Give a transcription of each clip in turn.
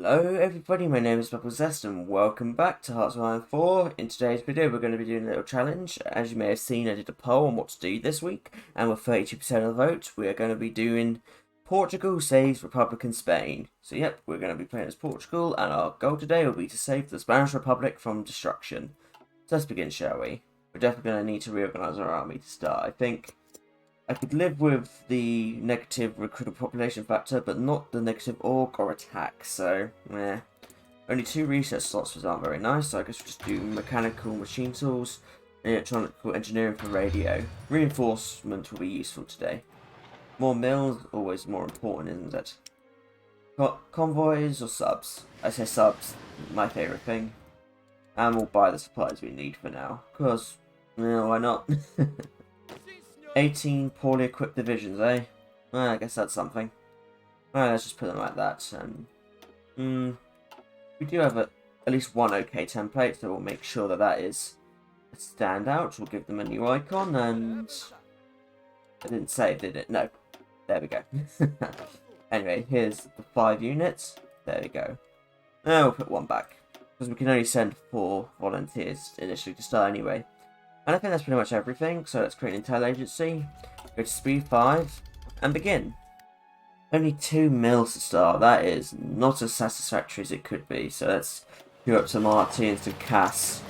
Hello everybody, my name is Possessed and welcome back to HOI4. In today's video we're going to be doing a little challenge. As you may have seen, I did a poll on what to do this week, and with 32% of the vote we are going to be doing Portugal saves Republican Spain. So yep, we're going to be playing as Portugal, and our goal today will be to save the Spanish Republic from destruction. So let's begin, shall we? We're definitely going to need to reorganise our army to start. I think I could live with the negative recruitable population factor, but not the negative orc or attack, so, Only 2 research slots aren't very nice, so I guess we'll just do mechanical machine tools and electronical engineering for radio. Reinforcement will be useful today. More mills, always more important, isn't it? Convoys or subs? I say subs, my favourite thing. And we'll buy the supplies we need for now, because, why not? 18 poorly equipped divisions, eh? Well, I guess that's something. Alright, let's just put them like that. And we do have at least one okay template, so we'll make sure that that is a standout. We'll give them a new icon, and I didn't save, did it? No. There we go. Anyway, here's the 5 units. There we go. Now we'll put 1 back, because we can only send 4 volunteers initially to start anyway. And I think that's pretty much everything, so let's create an intel agency, go to speed 5, and begin. Only 2 mills to start, that is not as satisfactory as it could be, so let's go up to Marty and to Cass.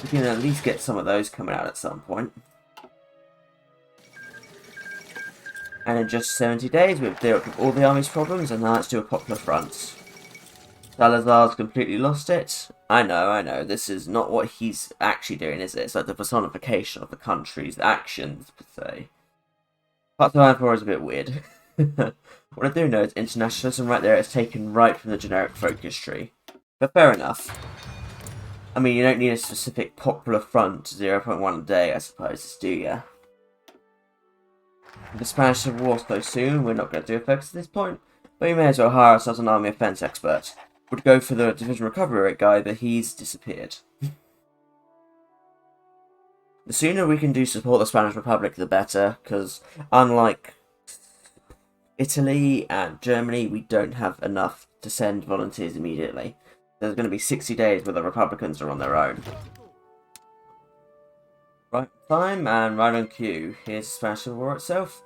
We can at least get some of those coming out at some point. And in just 70 days we've dealt with all the army's problems, and now let's do a popular front. Salazar's completely lost it. I know, this is not what he's actually doing, is it? It's like the personification of the country's actions, per se. Part of HOI4 is a bit weird. What I do know is internationalism right there is taken right from the generic focus tree. But fair enough. I mean, you don't need a specific popular front 0.1 a day, I suppose, do ya? The Spanish Civil War so soon, we're not going to do a focus at this point, but we may as well hire ourselves an army offence expert. Would go for the division recovery rate guy, but he's disappeared. The sooner we can do support the Spanish Republic, the better, because unlike Italy and Germany, we don't have enough to send volunteers immediately. There's going to be 60 days where the Republicans are on their own. Right time, and right on cue. Here's the Spanish Civil War itself.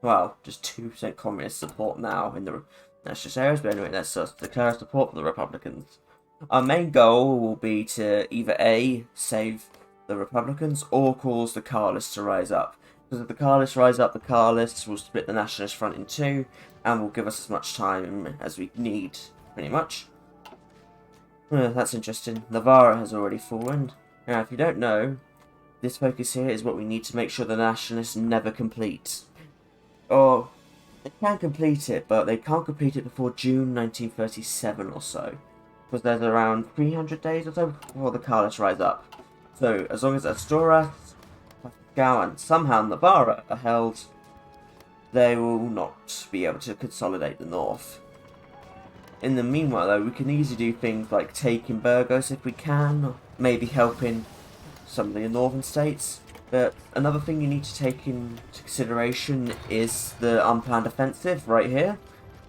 Well, just 2% communist support now in the nationalist areas, but anyway, let's just declare support for the Republicans. Our main goal will be to either A, save the Republicans, or cause the Carlists to rise up. Because if the Carlists rise up, the Carlists will split the nationalist front in 2, and will give us as much time as we need, pretty much. That's interesting. Navarra has already fallen. Now, if you don't know, this focus here is what we need to make sure the nationalists never complete. Or they can complete it, but they can't complete it before June 1937 or so. Because there's around 300 days or so before the Carlists rise up. So, as long as Asturias, Portugal, and somehow Navarra are held, they will not be able to consolidate the north. In the meanwhile, though, we can easily do things like taking Burgos if we can, or maybe helping some of the northern states. But another thing you need to take into consideration is the unplanned offensive right here.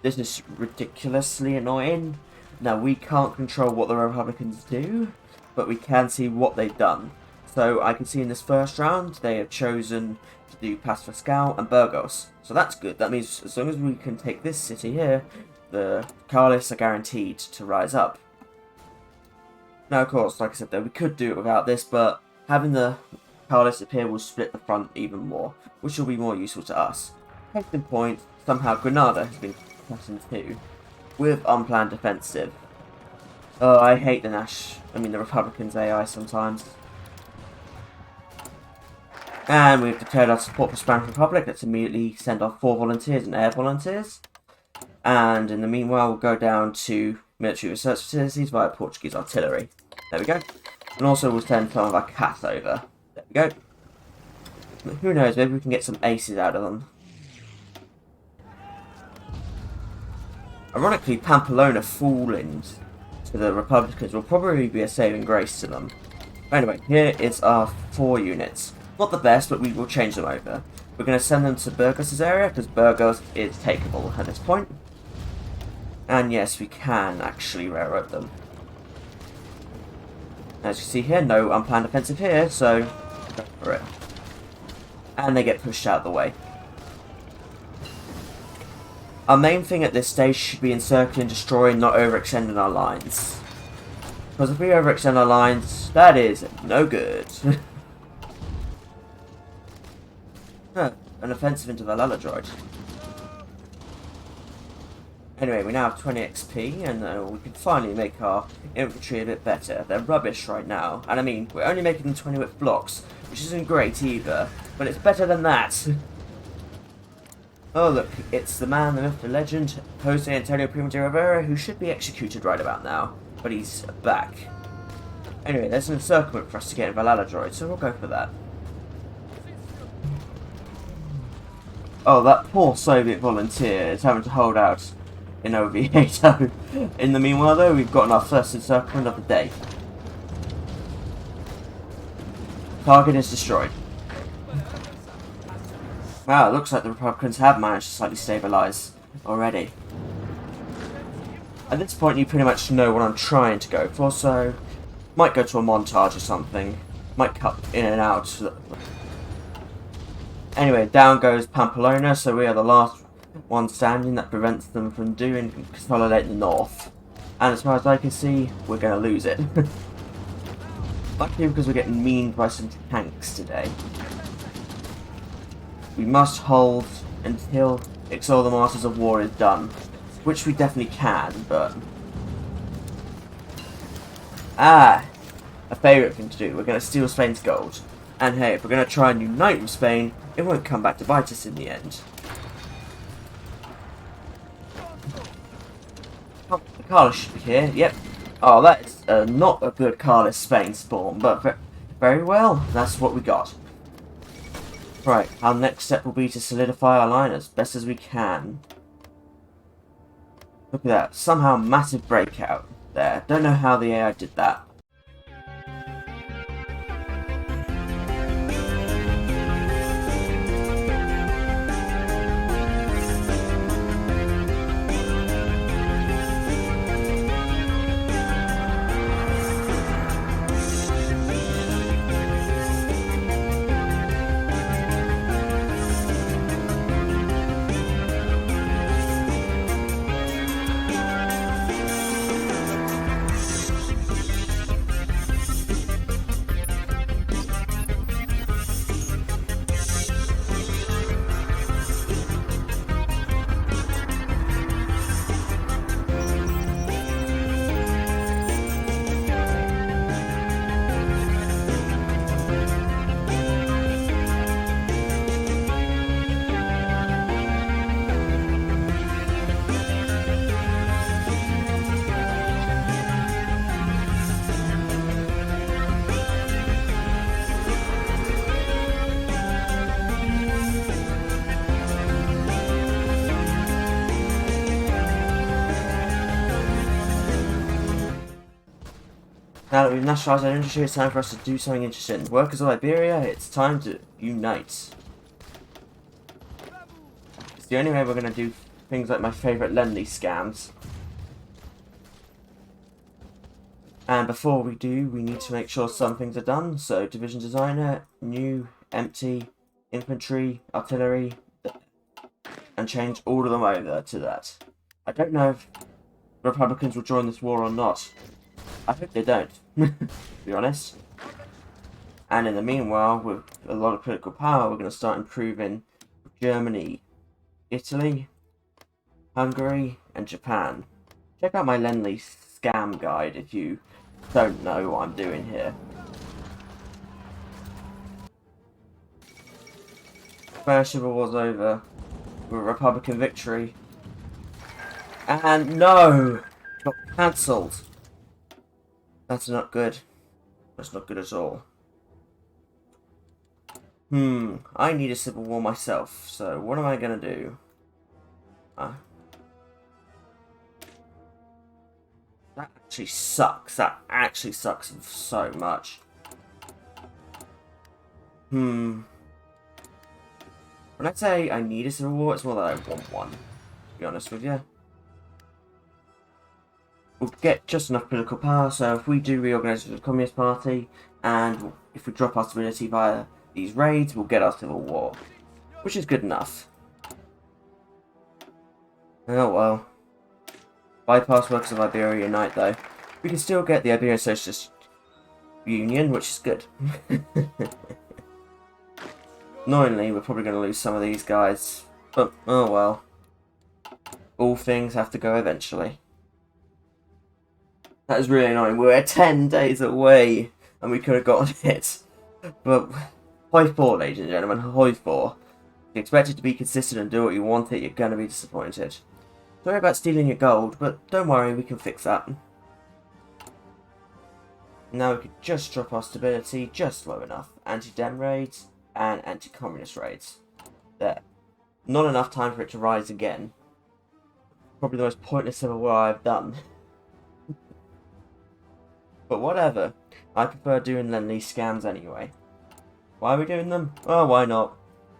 This is ridiculously annoying. Now, we can't control what the Republicans do, but we can see what they've done. So I can see in this first round, they have chosen to do Pasfascal and Burgos. So that's good. That means as long as we can take this city here, the Carlists are guaranteed to rise up. Now, of course, like I said, though, we could do it without this, but having the Carlists appear will split the front even more, which will be more useful to us. Case in point, somehow Granada has been cut in 2, with unplanned offensive. Oh, I hate the Republicans' AI sometimes. And we've declared our support for Spanish Republic. Let's immediately send our 4 volunteers and air volunteers. And in the meanwhile, we'll go down to military research facilities via Portuguese artillery. There we go. And also we'll send some of our cats over. There we go. But who knows, maybe we can get some aces out of them. Ironically, Pamplona falling to the Republicans will probably be a saving grace to them. Anyway, here is our 4 units. Not the best, but we will change them over. We're going to send them to Burgos' area, because Burgos is takeable at this point. And yes, we can actually railroad them. As you see here, no unplanned offensive here, so go for it. And they get pushed out of the way. Our main thing at this stage should be encircling, destroying, not overextending our lines. Because if we overextend our lines, that is no good. Huh, an offensive into the droid. Anyway, we now have 20 XP, and we can finally make our infantry a bit better. They're rubbish right now, and I mean, we're only making them 20-width blocks, which isn't great either, but it's better than that. Oh look, it's the man, the myth, the legend, Jose Antonio Primo de Rivera, who should be executed right about now, but he's back. Anyway, there's an encirclement for us to get in Valhalla droid, so we'll go for that. Oh, that poor Soviet volunteer is having to hold out in OV8. In the meanwhile, though, we've gotten our first encirclement of the day. Target is destroyed. Wow, it looks like the Republicans have managed to slightly stabilise already. At this point, you pretty much know what I'm trying to go for, so might go to a montage or something. Might cut in and out. Anyway, down goes Pamplona, so we are the last one standing. That prevents them from consolidating the north. And as far as I can see, we're going to lose it. Luckily, because we're getting meaned by some tanks today. We must hold until Ixol the Masters of War is done. Which we definitely can, but... a favourite thing to do. We're going to steal Spain's gold. And hey, if we're going to try and unite with Spain, it won't come back to bite us in the end. Oh, the Carlist should be here, yep. Oh, that is not a good Carlist Spain spawn, but very well, that's what we got. Right, our next step will be to solidify our line as best as we can. Look at that, somehow massive breakout there. Don't know how the AI did that. Now that we've nationalised our industry, it's time for us to do something interesting. Workers of Iberia, it's time to unite. It's the only way we're going to do things like my favourite Lend-Lease scams. And before we do, we need to make sure some things are done. So, division designer, new, empty, infantry, artillery, and change all of them over to that. I don't know if Republicans will join this war or not. I hope they don't, to be honest. And in the meanwhile, with a lot of political power, we're going to start improving Germany, Italy, Hungary, and Japan. Check out my Lend-Lease scam guide if you don't know what I'm doing here. First Civil War's over with a Republican victory. And no! Got cancelled. That's not good. That's not good at all. I need a civil war myself, so what am I gonna do? That actually sucks. That actually sucks so much. When I say I need a civil war, it's more that I want one, to be honest with you. we'll get just enough political power, so if we do reorganise as a Communist Party, and if we drop our stability via these raids, we'll get our civil war. Which is good enough. Oh well. Bypass workers of Iberia unite though. We can still get the Iberian Socialist Union, which is good. Annoyingly, we're probably going to lose some of these guys. But, oh well. All things have to go eventually. That is really annoying. We're 10 days away, and we could have gotten it. But, HOI4, ladies and gentlemen, HOI4. If you expect it to be consistent and do what you want it, you're going to be disappointed. Sorry about stealing your gold, but don't worry, we can fix that. Now we could just drop our stability just low enough. Anti-Dem raids and anti-communist raids. There. Not enough time for it to rise again. Probably the most pointless civil war I've done. But whatever. I prefer doing Lend-Lease scams anyway. Why are we doing them? Oh, why not?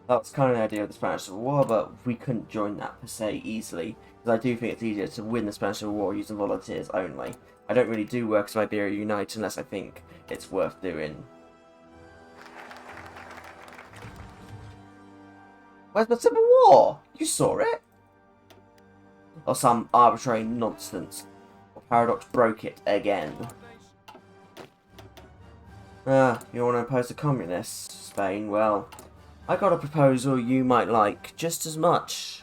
That was kind of the idea of the Spanish Civil War, but we couldn't join that per se easily. Because I do think it's easier to win the Spanish Civil War using volunteers only. I don't really do works of Iberia Unite unless I think it's worth doing. Where's the Civil War? You saw it? Or some arbitrary nonsense. Or Paradox broke it again. You want to oppose the communists, Spain? Well, I got a proposal you might like just as much.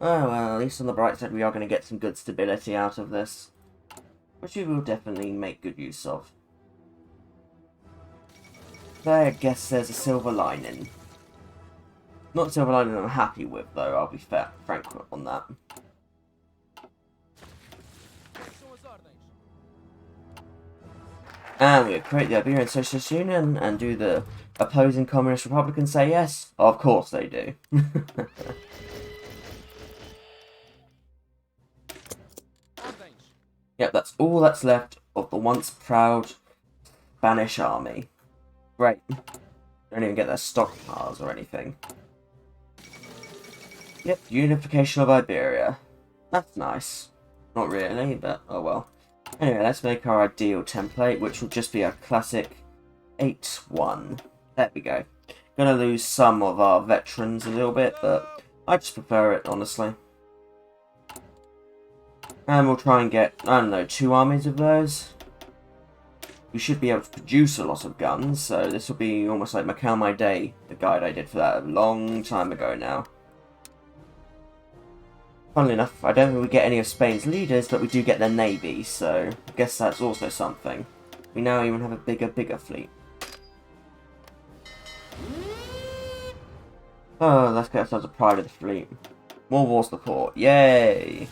Oh well, at least on the bright side we are going to get some good stability out of this. Which we will definitely make good use of. I guess there's a silver lining. Not a silver lining I'm happy with though, I'll be frank on that. And we create the Iberian Socialist Union and do the opposing Communist Republicans say yes? Of course they do. Yep, that's all that's left of the once proud Spanish army. Great. Don't even get their stockpiles or anything. Yep, unification of Iberia. That's nice. Not really, but oh well. Anyway, let's make our ideal template, which will just be a classic 8-1. There we go. Gonna lose some of our veterans a little bit, but I just prefer it, honestly. And we'll try and get, I don't know, 2 armies of those. We should be able to produce a lot of guns, so this will be almost like Macau My Day, the guide I did for that a long time ago now. Funnily enough, I don't think we get any of Spain's leaders, but we do get their navy, so I guess that's also something. We now even have a bigger fleet. Oh, let's get ourselves a pride of the fleet. More war support, yay!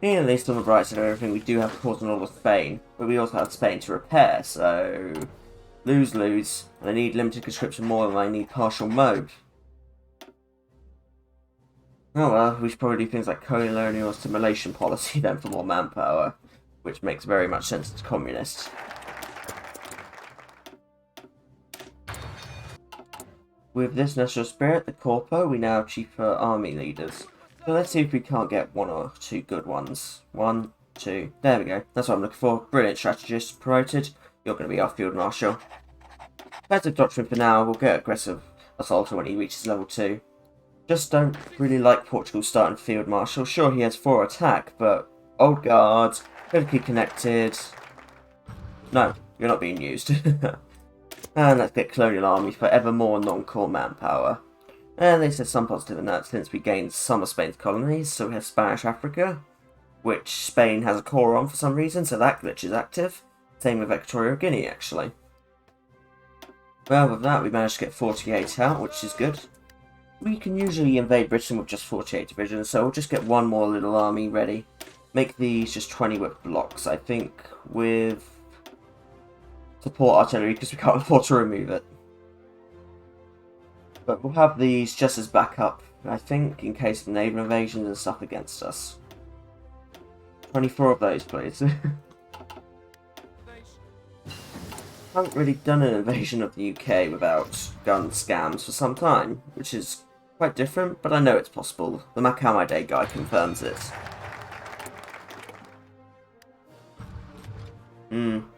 Being at least on the bright side of everything, we do have cause and all of Spain, but we also have Spain to repair, so lose-lose, and I need limited conscription more than I need partial mode. Oh well, we should probably do things like colonial assimilation policy then for more manpower, which makes very much sense to communists. With this national spirit, the Corpo, we now have cheaper army leaders. So let's see if we can't get 1 or 2 good ones. 1, 2, there we go. That's what I'm looking for. Brilliant strategist promoted. You're going to be our field marshal. Better doctrine for now. We'll get aggressive assaulter when he reaches level 2. Just don't really like Portugal starting field marshal. Sure, he has 4 attack, but old guard, politically connected. No, you're not being used. And let's get colonial army for ever more non-core manpower. And they said some positive in that since we gained some of Spain's colonies, so we have Spanish Africa, which Spain has a core on for some reason, so that glitch is active. Same with Equatorial Guinea, actually. Well, with that, we managed to get 48 out, which is good. We can usually invade Britain with just 48 divisions, so we'll just get 1 more little army ready. Make these just 20 whip blocks, I think, with support artillery, because we can't afford to remove it. But we'll have these just as backup, I think, in case of naval invasions and stuff against us. 24 of those, please. Haven't really done an invasion of the UK without gun scams for some time, which is Quite different, but I know it's possible. The Macau My Day guy confirms it.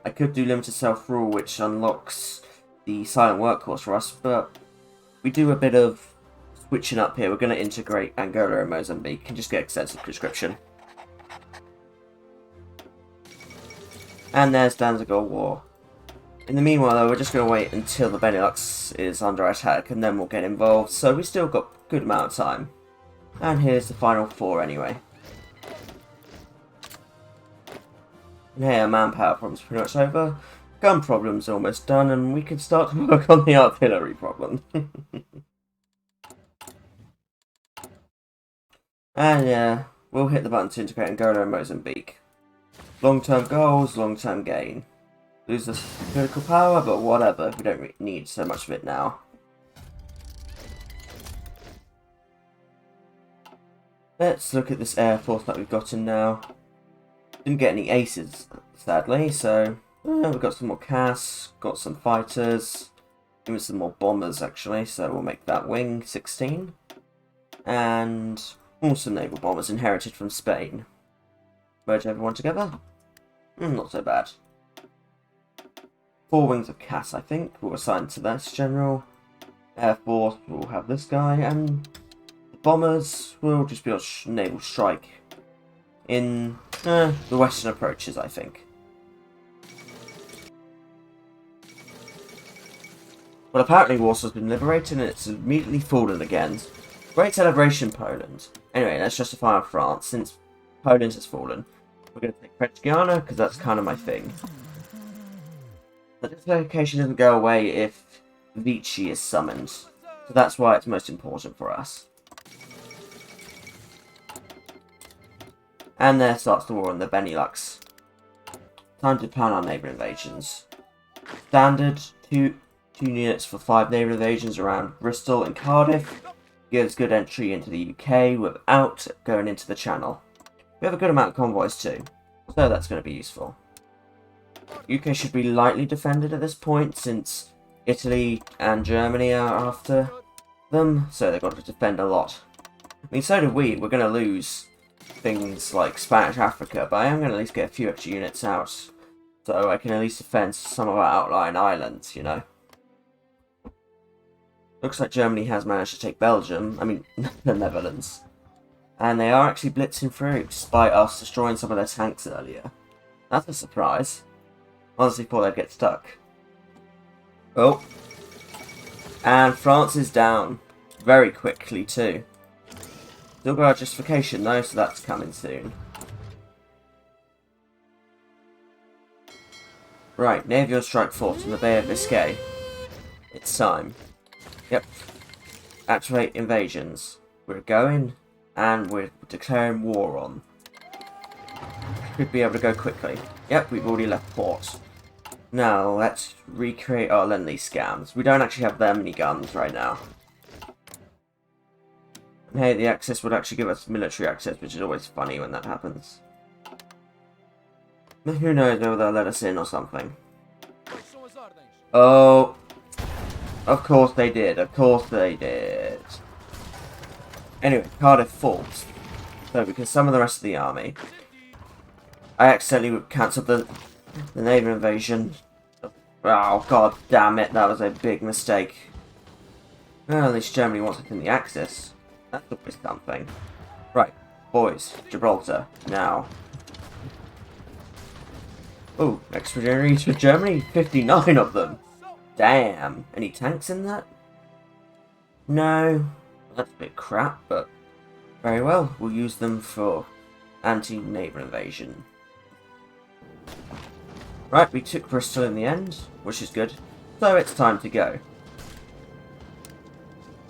I could do limited self-rule, which unlocks the silent workforce for us, but we do a bit of switching up here. We're going to integrate Angola and Mozambique and just get extensive conscription. And there's Danziger War. In the meanwhile, though, we're just going to wait until the Benelux is under attack, and then we'll get involved, so we still got a good amount of time. And here's the final 4 anyway. And hey, our manpower problem's pretty much over, gun problem's almost done, and we can start to work on the artillery problem. And yeah, we'll hit the button to integrate Angola and Mozambique. Long-term goals, long-term gain. Lose the political power, but whatever, we don't need so much of it now. Let's look at this air force that we've gotten now. Didn't get any aces, sadly, so we've got some more CAS, got some fighters, even some more bombers actually, so we'll make that wing 16. And some naval bombers inherited from Spain. Merge everyone together? Not so bad. 4 wings of CAS, I think, will assign to this general. Air Force will have this guy, and the bombers will just be on naval strike in the western approaches, I think. Well, apparently Warsaw's been liberated and it's immediately fallen again. Great celebration, Poland. Anyway, let's justify our France. Since Poland has fallen, we're going to take French Guiana, because that's kind of my thing. The dislocation doesn't go away if Vichy is summoned, so that's why it's most important for us. And there starts the war on the Benelux. Time to plan our neighbour invasions. Standard 2 units for 5 neighbour invasions around Bristol and Cardiff. Gives good entry into the UK without going into the Channel. We have a good amount of convoys too, so that's going to be useful. UK should be lightly defended at this point, since Italy and Germany are after them, so they've got to defend a lot. I mean, so do we. We're going to lose things like Spanish Africa, but I am going to at least get a few extra units out, so I can at least defend some of our outlying islands, you know. Looks like Germany has managed to take Belgium, I mean, the Netherlands. And they are actually blitzing through, despite us destroying some of their tanks earlier. That's a surprise. Honestly thought they'd get stuck. Oh. And France is down. Very quickly too. Still got our justification though, so that's coming soon. Right, Navy on strike force in the Bay of Biscay. It's time. Yep. Activate invasions. We're going, and we're declaring war on. Should be able to go quickly. Yep, we've already left port. Now, let's recreate our Lend-Lease scams. We don't actually have that many guns right now. And hey, the access would actually give us military access, which is always funny when that happens. But who knows, maybe they'll let us in or something. Oh, of course they did. Of course they did. Anyway, Cardiff falls. So, because some of the rest of the army, I accidentally cancelled the naval invasion. Oh, god damn it, that was a big mistake. Well, at least Germany wants it in the Axis. That's always something. Right, boys, Gibraltar, now. Oh, expeditionary to Germany? 59 of them! Damn, any tanks in that? No, that's a bit crap, but very well, we'll use them for anti-naval invasion. Right, we took Bristol in the end, which is good. So it's time to go.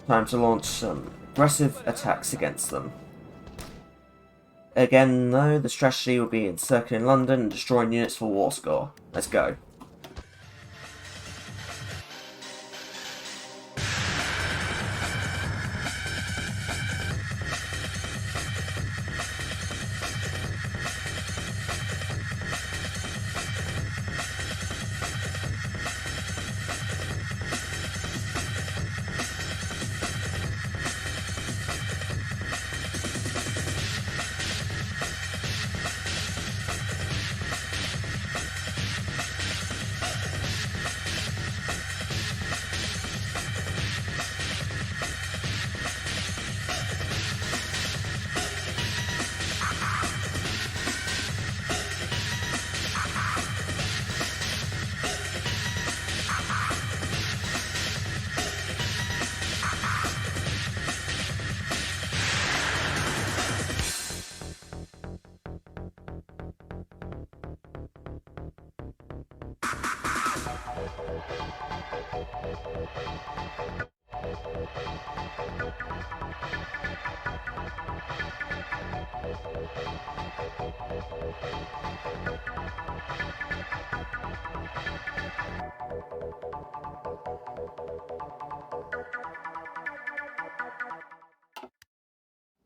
Time to launch some aggressive attacks against them. Again, though, the strategy will be encircling London and destroying units for war score. Let's go.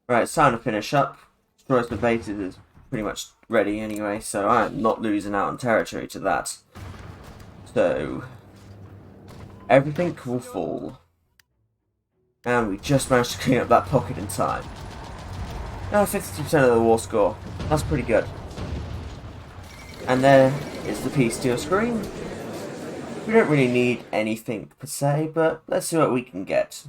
Right, it's time to finish up. Destroy the bases is pretty much ready anyway, so I'm not losing out on territory to that. So, everything will fall. And we just managed to clean up that pocket in time. Now 50% of the war score. That's pretty good. And there is the peace deal screen. We don't really need anything per se, but let's see what we can get.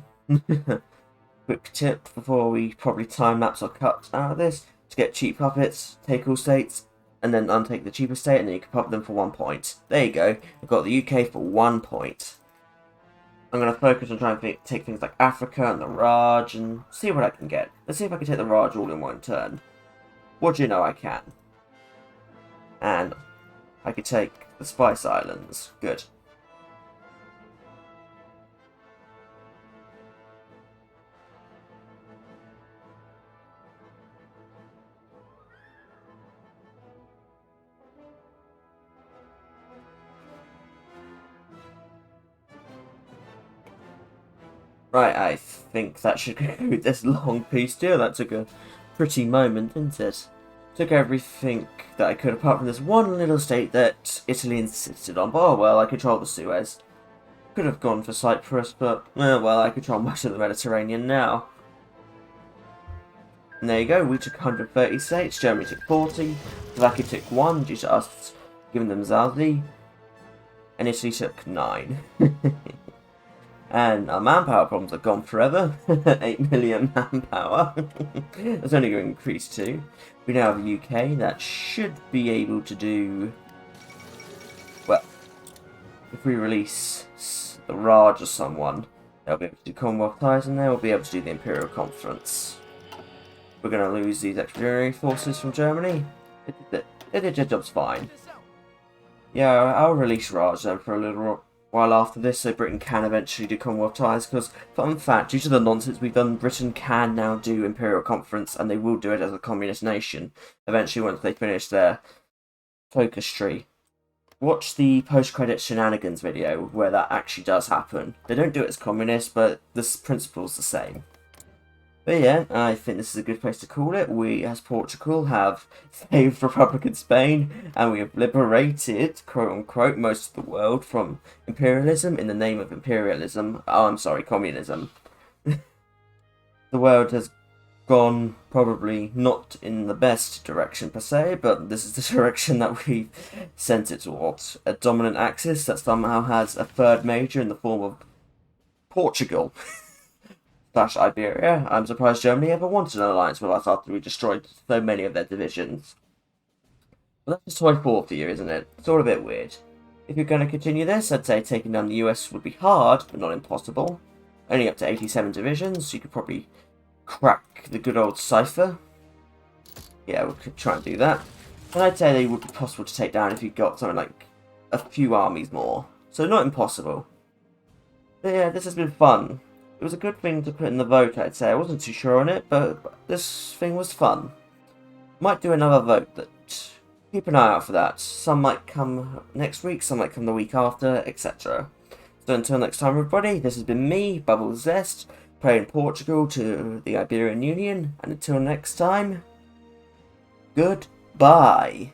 Quick tip before we probably time-lapse or cut out of this: to get cheap puppets, take all states, and then untake the cheapest state, and then you can puppet them for 1 point. There you go, I've got the UK for 1 point. I'm going to focus on trying to take things like Africa and the Raj, and see what I can get. Let's see if I can take the Raj all in one turn. What do you know, I can. And I could take the Spice Islands. Good. Right, I think that should conclude this long peace deal. That took a pretty moment, didn't it? Took everything that I could, apart from this one little state that Italy insisted on. But oh well, I control the Suez. Could have gone for Cyprus, but well, I control much of the Mediterranean now. And there you go, we took 130 states, Germany took 40, Slovakia took 1 due to us giving them Zazi, and Italy took 9. And our manpower problems are gone forever. 8 million manpower. That's only going to increase too. We now have the UK that should be able to do... Well, if we release the Raj or someone, they'll be able to do Commonwealth ties, and they'll be able to do the Imperial Conference. We're going to lose these expeditionary forces from Germany. They did their jobs fine. Yeah, I'll release Raj then for a little while after this, so Britain can eventually do Commonwealth ties, because, fun fact, due to the nonsense we've done, Britain can now do Imperial Conference, and they will do it as a communist nation, eventually once they finish their focus tree. Watch the post-credit Shenanigans video, where that actually does happen. They don't do it as communist, but the principle's the same. But yeah, I think this is a good place to call it. We, as Portugal, have saved Republican Spain, and we have liberated, quote-unquote, most of the world from imperialism in the name of imperialism. Oh, I'm sorry, communism. The world has gone probably not in the best direction per se, but this is the direction that we've sent it towards. A dominant axis that somehow has a third major in the form of Portugal. / Iberia. I'm surprised Germany ever wanted an alliance with us after we destroyed so many of their divisions. But that's just HOI4 for you, isn't it? It's all a bit weird. If you're going to continue this, I'd say taking down the US would be hard, but not impossible. Only up to 87 divisions, so you could probably crack the good old cipher. Yeah, we could try and do that. And I'd say they would be possible to take down if you got something like a few armies more. So not impossible. But yeah, this has been fun. It was a good thing to put in the vote, I'd say. I wasn't too sure on it, but this thing was fun. Might do another vote, but keep an eye out for that. Some might come next week, some might come the week after, etc. So until next time, everybody, this has been me, Bubbles Zest, playing Portugal to the Iberian Union, and until next time, goodbye.